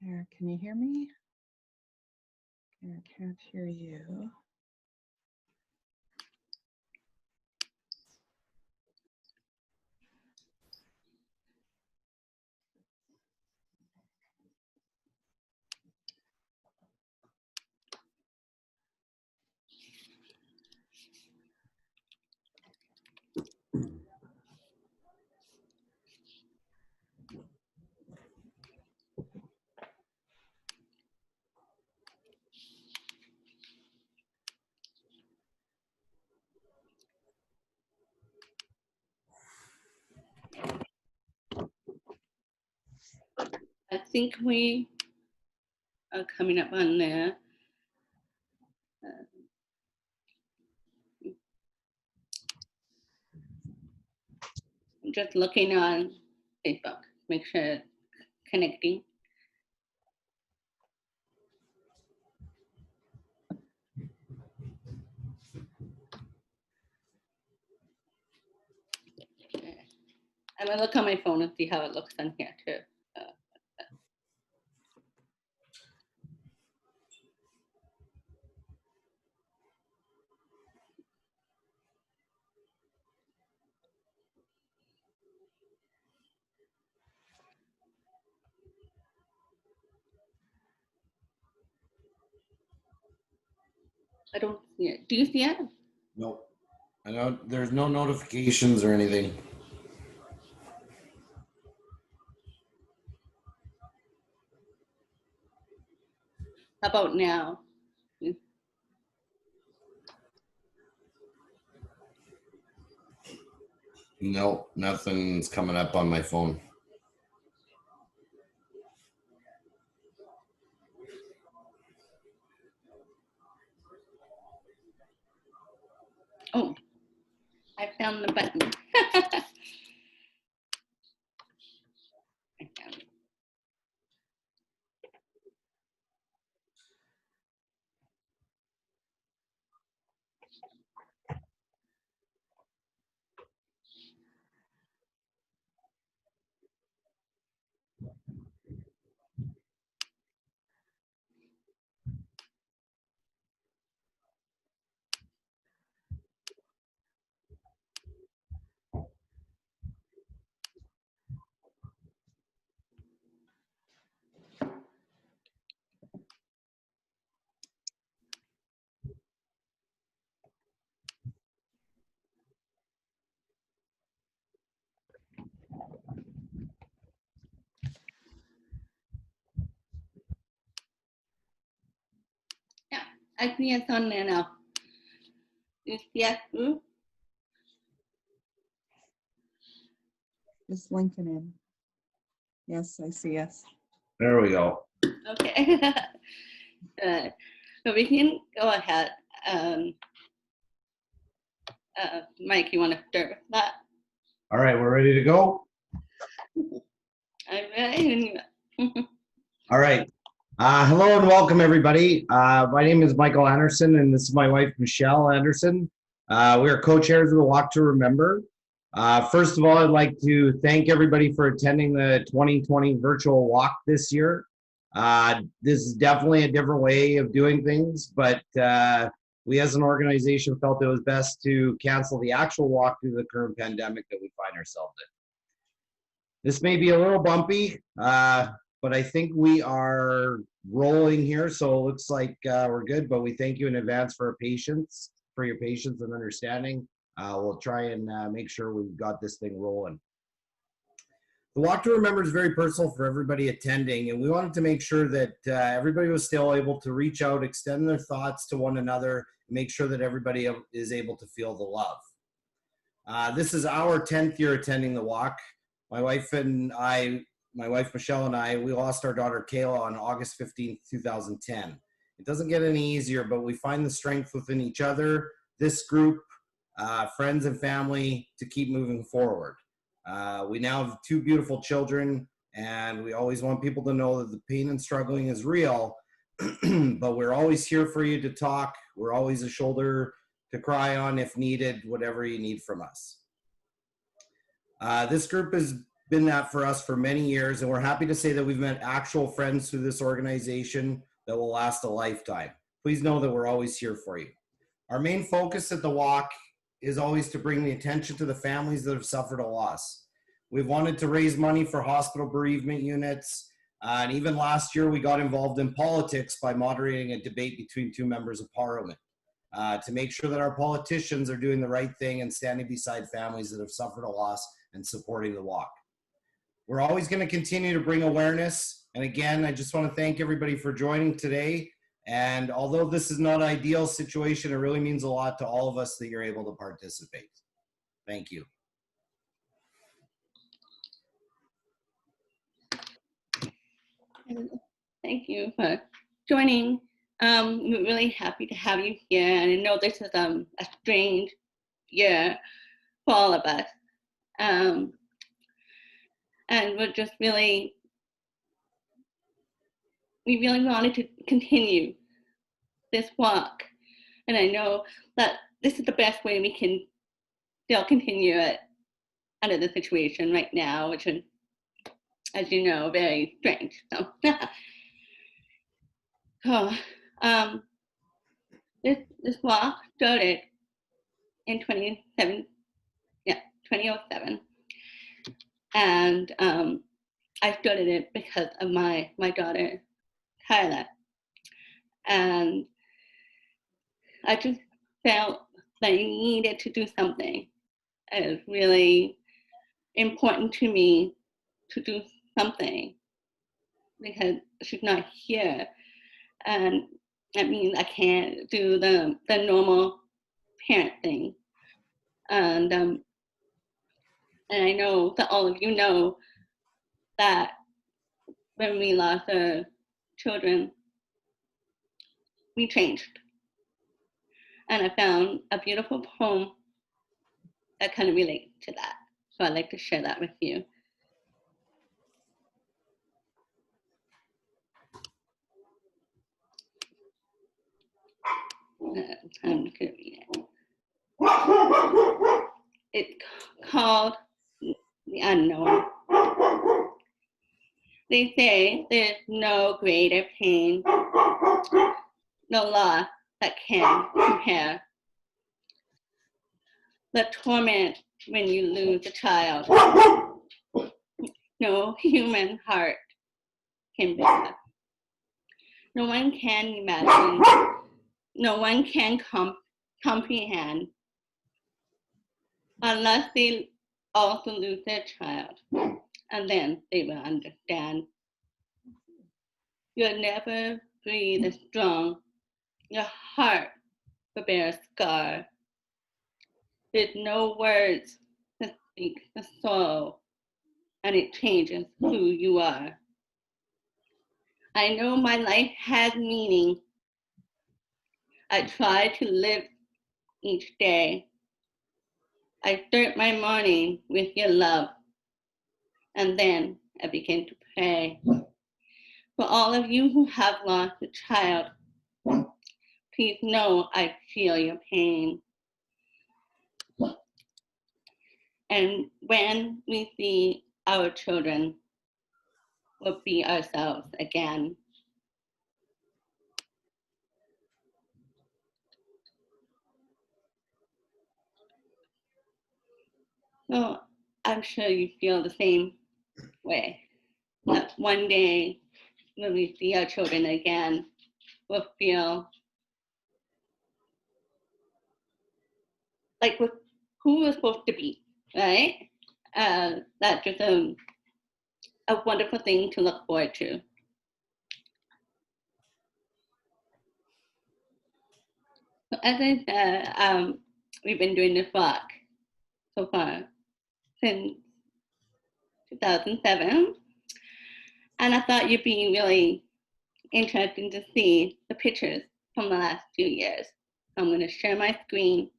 There, can you hear me? I can't hear you. I think we are coming up on there. I'm just looking on Facebook, make sure it's connecting. I'm gonna look on my phone and see how it looks on here too. I don't see it. Do you see it? Nope. I know there's no notifications or anything. How about now? Nope, nothing's coming up on my phone. Oh, I found the button. I found it. Yeah, I see it's on there now. You see it? Ooh. Just linking in. Yes, I see us. There we go. Okay. So we can go ahead. Mike, you want to start with that? All right, we're ready to go. I'm ready. All right. Hello and welcome, everybody. My name is Michael Anderson, and this is my wife, Michelle Anderson. We are co-chairs of the Walk to Remember. First of all, I'd like to thank everybody for attending the 2020 virtual walk this year. This is definitely a different way of doing things, but we as an organization felt it was best to cancel the actual walk due to the current pandemic that we find ourselves in. This may be a little bumpy, but I think we are rolling here, so it looks like we're good, but we thank you in advance for your patience and understanding. We'll try and make sure we've got this thing rolling. The Walk to Remember is very personal for everybody attending, and we wanted to make sure that everybody was still able to reach out, extend their thoughts to one another, and make sure that everybody is able to feel the love. This is our 10th year attending the walk. My wife Michelle and I, we lost our daughter Kayla on August 15th, 2010. It doesn't get any easier, but we find the strength within each other, this group, friends and family to keep moving forward. We now have 2 beautiful children, and we always want people to know that the pain and struggling is real, but we're always here for you to talk. We're always a shoulder to cry on if needed, whatever you need from us. This group is been that for us for many years, and we're happy to say that we've met actual friends through this organization that will last a lifetime. Please know that we're always here for you. Our main focus at the Walk is always to bring the attention to the families that have suffered a loss. We've wanted to raise money for hospital bereavement units, and even last year we got involved in politics by moderating a debate between two members of parliament to make sure that our politicians are doing the right thing and standing beside families that have suffered a loss and supporting the Walk. We're always going to continue to bring awareness. And again, I just want to thank everybody for joining today. And although this is not an ideal situation, it really means a lot to all of us that you're able to participate. Thank you. Thank you for joining. We're really happy to have you here. And I know this is a strange year for all of us. And we're just we really wanted to continue this walk. And I know that this is the best way we can still continue it under the situation right now, which is, as you know, very strange. So, this walk started in 2007, and I started it because of my daughter, Kyla, and I just felt that I needed to do something. It was really important to me to do something because she's not here, and that means I can't do the normal parent thing. And I know that all of you know that when we lost our children, we changed. And I found a beautiful poem that kind of relates to that. So I'd like to share that with you. I'm going to read it. It's called The Unknown. They say there's no greater pain, no loss that can compare. The torment when you lose a child, no human heart can bear. No one can imagine, no one can comprehend unless they also lose their child, and then they will understand. You'll never breathe as strong, your heart will bear a scar. There's no words to speak the soul, and it changes who you are. I know my life has meaning. I try to live each day. I start my morning with your love, and then I begin to pray. For all of you who have lost a child, please know I feel your pain. And when we see our children, we'll be ourselves again. So I'm sure you feel the same way. That one day when we see our children again, we'll feel like who we're supposed to be, right? That's just a wonderful thing to look forward to. So as I said, we've been doing this walk so far since 2007. And I thought you'd be really interested to see the pictures from the last few years. I'm going to share my screen.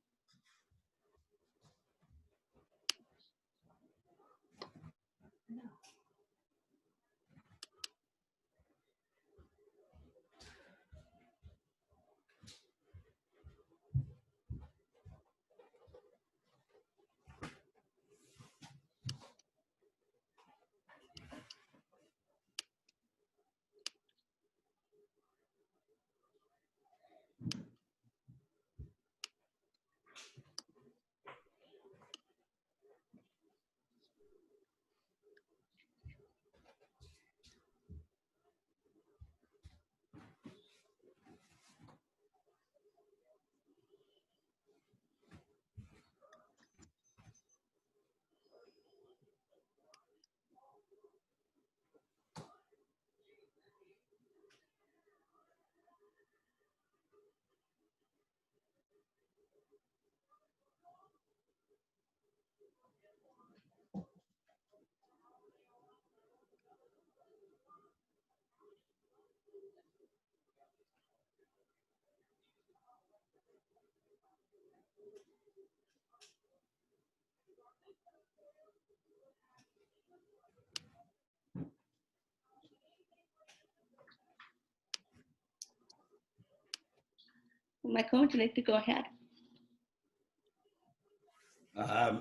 Michael, would you like to go ahead? I'd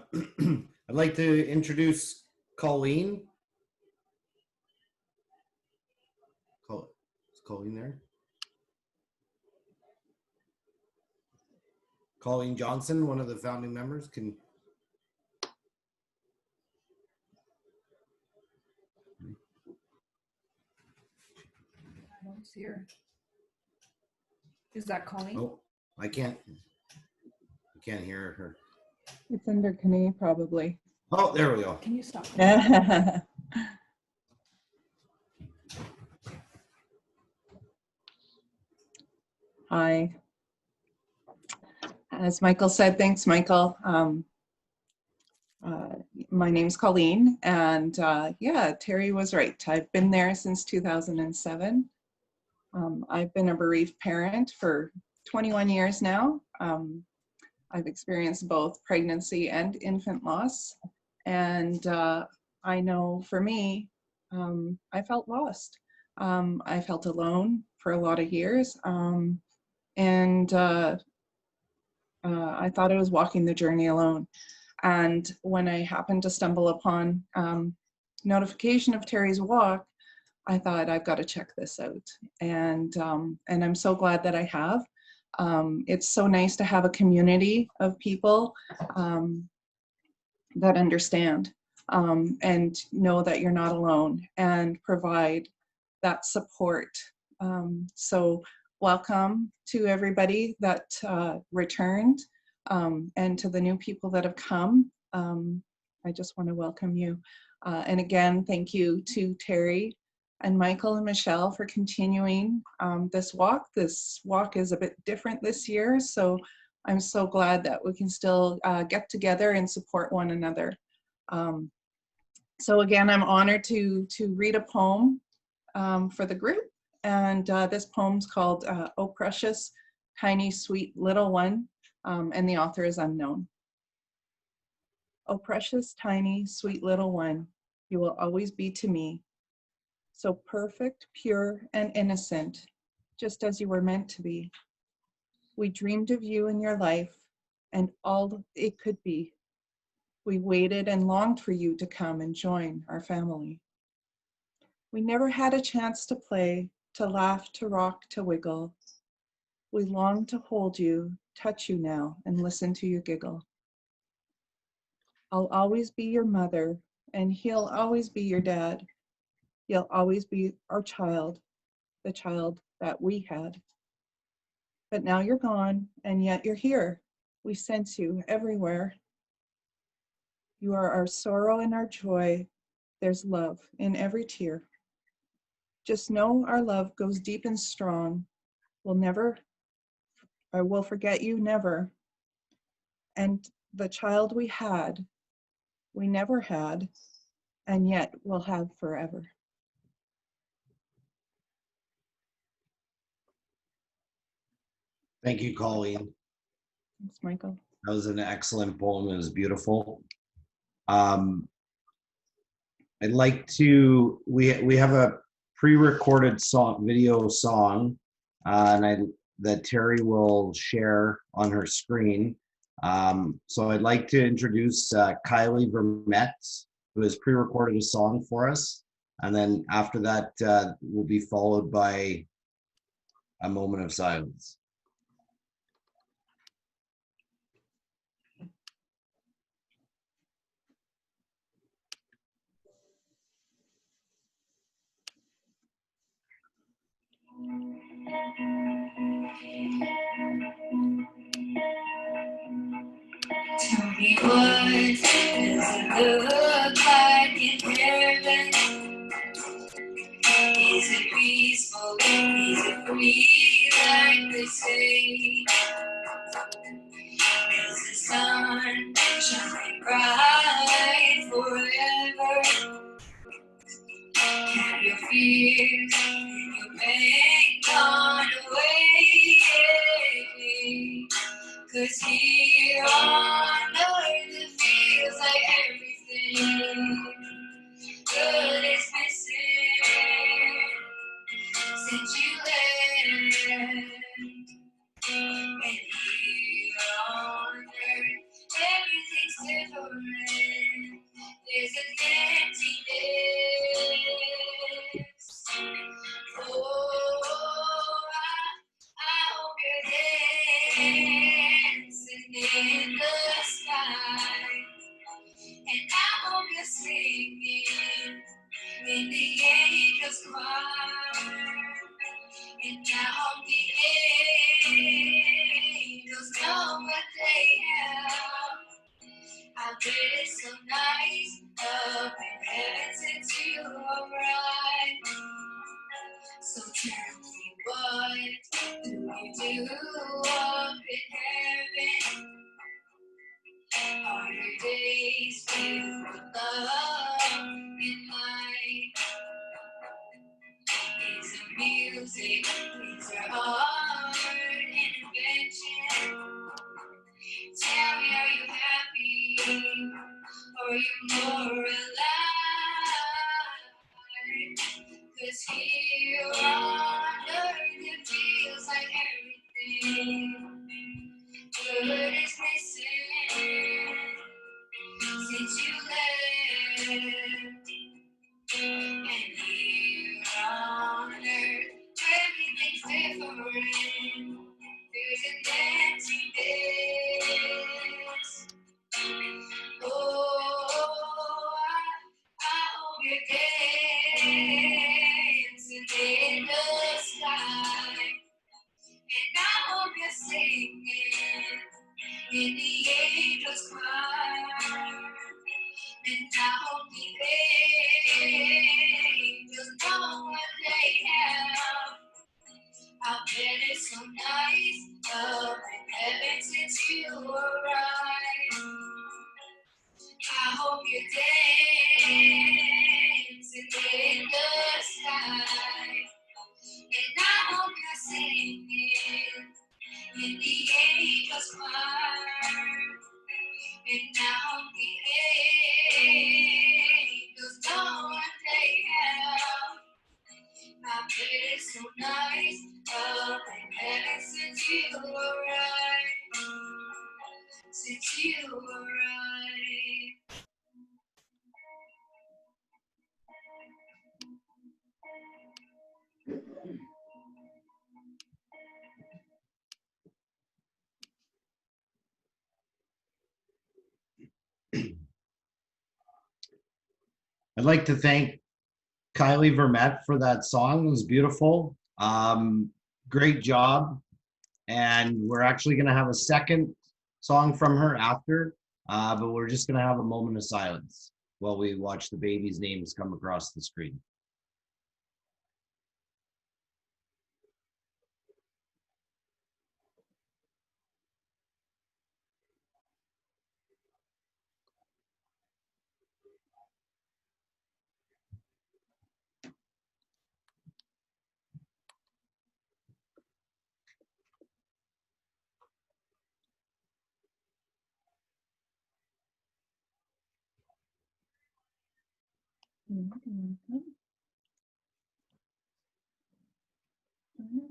like to introduce Colleen. Is Colleen there? Colleen Johnson, one of the founding members, can. I don't see her. Is that Colleen? Oh, I can't hear her. It's under Kane, probably. Oh, there we go. Can you stop? Hi. As Michael said, thanks, Michael. My name's Colleen, and yeah, Terry was right. I've been there since 2007. I've been a bereaved parent for 21 years now. I've experienced both pregnancy and infant loss, and I know for me, I felt lost. I felt alone for a lot of years, and I thought I was walking the journey alone. And when I happened to stumble upon notification of Terry's walk, I thought, I've got to check this out. And I'm so glad that I have. It's so nice to have a community of people that understand and know that you're not alone and provide that support. So welcome to everybody that returned and to the new people that have come. I just want to welcome you. And again, thank you to Terry and Michael and Michelle for continuing this walk. This walk is a bit different this year, so I'm so glad that we can still get together and support one another. So again, I'm honored to read a poem for the group, and this poem's called "Oh Precious, Tiny, Sweet Little One," and the author is unknown. Oh precious, tiny, sweet little one, you will always be to me. So perfect, pure, and innocent, just as you were meant to be. We dreamed of you in your life and all it could be. We waited and longed for you to come and join our family. We never had a chance to play, to laugh, to rock, to wiggle. We long to hold you, touch you now, and listen to you giggle. I'll always be your mother, and he'll always be your dad. You'll always be our child, the child that we had. But now you're gone, and yet you're here. We sense you everywhere. You are our sorrow and our joy. There's love in every tear. Just know our love goes deep and strong. We'll forget you never. And the child we had, we never had, and yet we'll have forever. Thank you, Colleen. Thanks, Michael. That was an excellent poem. It was beautiful. I'd like to, we have a pre-recorded video song that Terry will share on her screen. So I'd like to introduce Kylie Vermette, who has pre-recorded a song for us. And then after that will be followed by a moment of silence. Tell me what does it look like in heaven? Is it peaceful? Is it free like they say? Is the sun shining bright forever? Have your fears and your pain gone away? Could 'Cause here on earth it feels like everything good is missing since you left. And here on earth everything's different. There's an emptiness. Oh, I hope you're dancing in the sky. And I hope you're singing in the angels' choir. And I hope the angels know what they have. I bet it's so nice up in heaven since you arrived. So tell me, what do you do up in heaven? Are your days filled with love and light? Is it music? Is there art and invention? Tell me, are you happy? Or are you more alive? 'Cause here on earth it feels like everything good is missing since you left. And here on earth everything's different. There's an emptiness. Oh, I hope you're dancing in the sky. And I hope you're singing in the angels' choir. And I hope the angels know what they have. I bet it's so nice up in heaven since you arrived. I hope you're dancing in the sky. And I hope you're singing in the angels' choir. And I hope the angels know what they have. I bet it's so nice up in heaven since you arrived. Since you arrived. I'd like to thank Kylie Vermette for that song. It was beautiful. Great job. And we're actually going to have a second song from her after, but we're just going to have a moment of silence while we watch the babies' names come across the screen. Mhm. Mhm.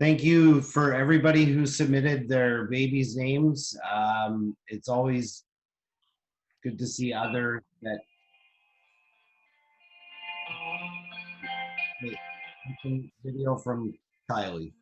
Thank you for everybody who submitted their babies' names. It's always good to see other that video from Kylie.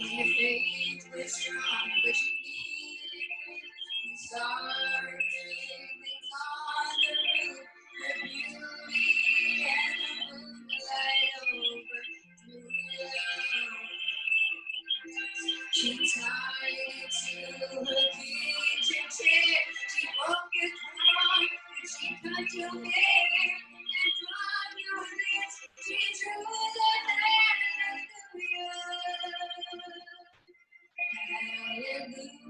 Your faith was strong, but you needed it. You started things on the roof. The beauty and the moonlight overthrew you. She tied you to her kitchen chair. She broke your thumb and she cut your hair. And from your lips she drew the hallelujah.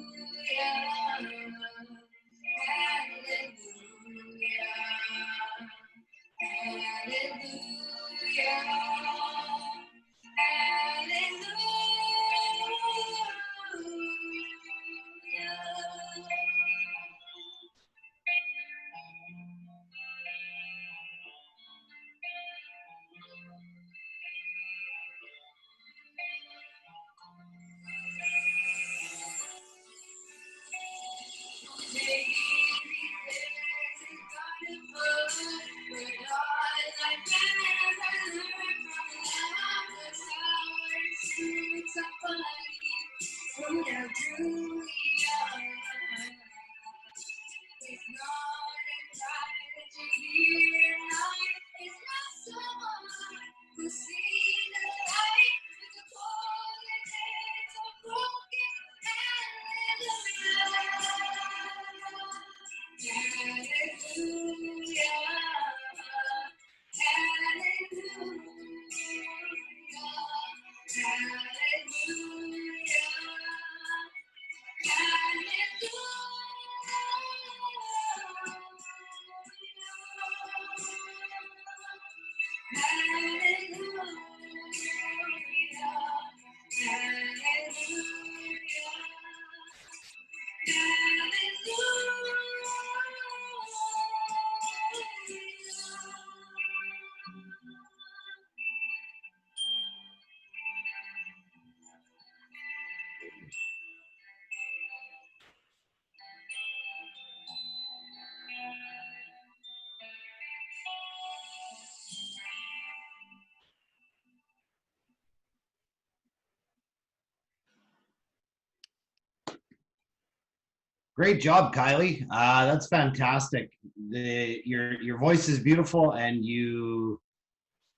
Great job, Kylie. That's fantastic. Your voice is beautiful, and you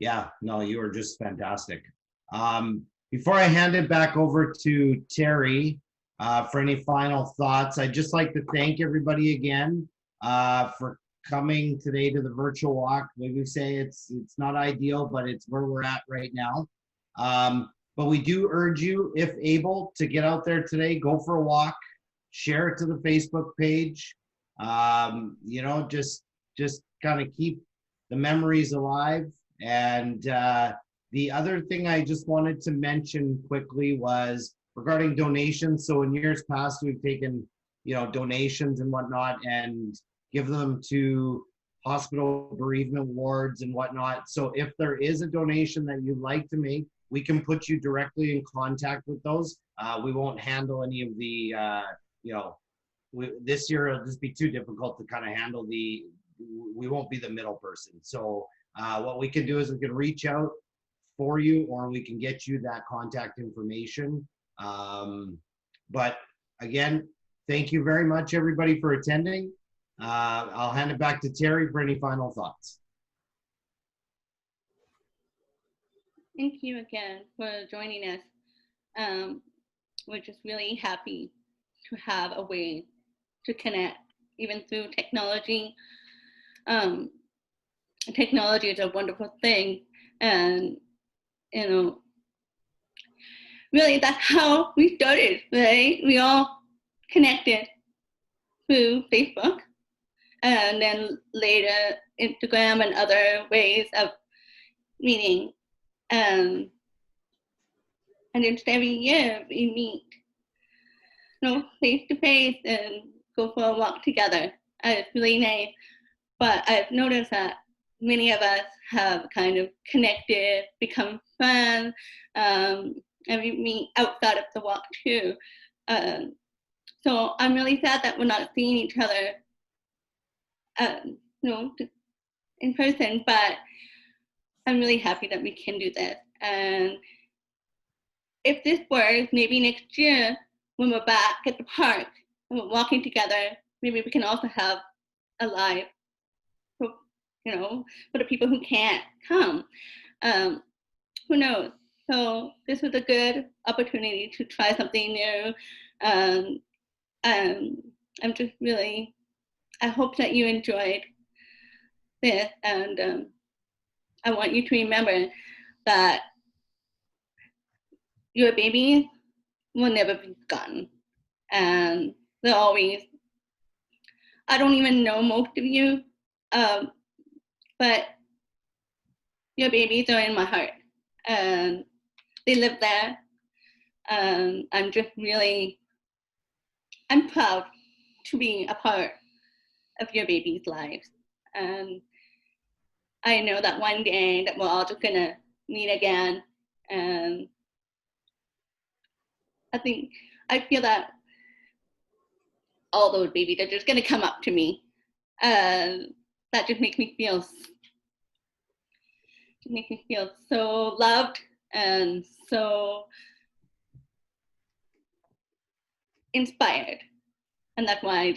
are just fantastic. Before I hand it back over to Terry for any final thoughts, I'd just like to thank everybody again for coming today to the virtual walk. Like we say, it's not ideal, but it's where we're at right now. But we do urge you, if able, to get out there today, go for a walk. Share it to the Facebook page. Just kind of keep the memories alive. And the other thing I just wanted to mention quickly was regarding donations. So in years past, we've taken, donations and whatnot and give them to hospital bereavement wards and whatnot. So if there is a donation that you'd like to make, we can put you directly in contact with those. We won't handle any of the this year it'll just be too difficult to kind of handle we won't be the middle person. So what we can do is we can reach out for you, or we can get you that contact information. But again, thank you very much, everybody, for attending. I'll hand it back to Terry for any final thoughts. Thank you again for joining us. We're just really happy to have a way to connect, even through technology. Technology is a wonderful thing, and you know, really that's how we started, right? We all connected through Facebook, and then later Instagram and other ways of meeting. And just every year we meet, face to face and go for a walk together. It's really nice. But I've noticed that many of us have kind of connected, become friends, and we meet outside of the walk too. So I'm really sad that we're not seeing each other, in person, but I'm really happy that we can do this. And if this works, maybe next year when we're back at the park and we're walking together, maybe we can also have a live, for the people who can't come. Who knows? So this was a good opportunity to try something new. I'm just really, I hope that you enjoyed this, and I want you to remember that your baby will never be forgotten. And they're always, I don't even know most of you, but your babies are in my heart and they live there. And I'm just really, I'm proud to be a part of your baby's lives. And I know that one day that we're all just gonna meet again. And I feel that all those babies are just gonna come up to me. That just makes me feel so loved and so inspired. And that's why I'm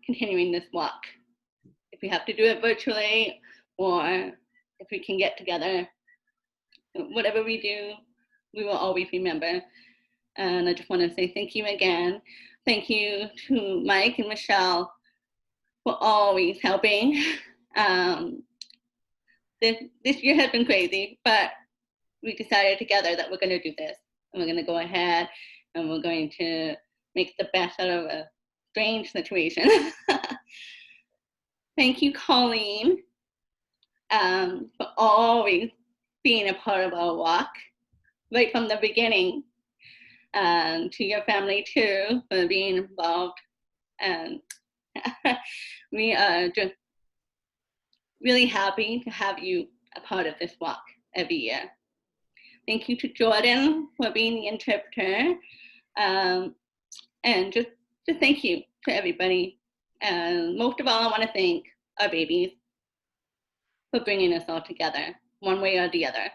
continuing this walk. If we have to do it virtually, or if we can get together, whatever we do, we will always remember. And I just want to say thank you again. Thank you to Mike and Michelle for always helping. This year has been crazy, but we decided together that we're going to do this. And we're going to go ahead and we're going to make the best out of a strange situation. Thank you, Colleen, for always being a part of our walk right from the beginning. And to your family too for being involved. And we are just really happy to have you a part of this walk every year. Thank you to Jordan for being the interpreter. And just thank you to everybody. And most of all, I want to thank our babies for bringing us all together one way or the other.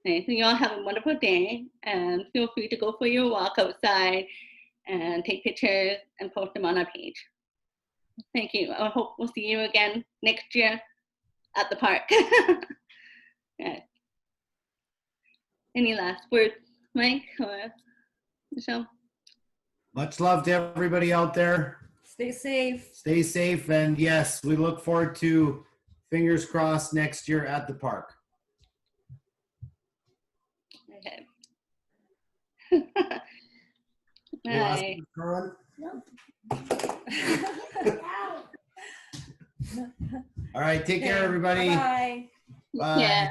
Okay, so you all have a wonderful day, and feel free to go for your walk outside and take pictures and post them on our page. Thank you. I hope we'll see you again next year at the park. Yeah. Any last words, Mike or Michelle? Much love to everybody out there. Stay safe. Stay safe. And yes, we look forward to, fingers crossed, next year at the park. Okay. Hey, Bye. all right, take care, everybody. Bye. Bye. Yeah.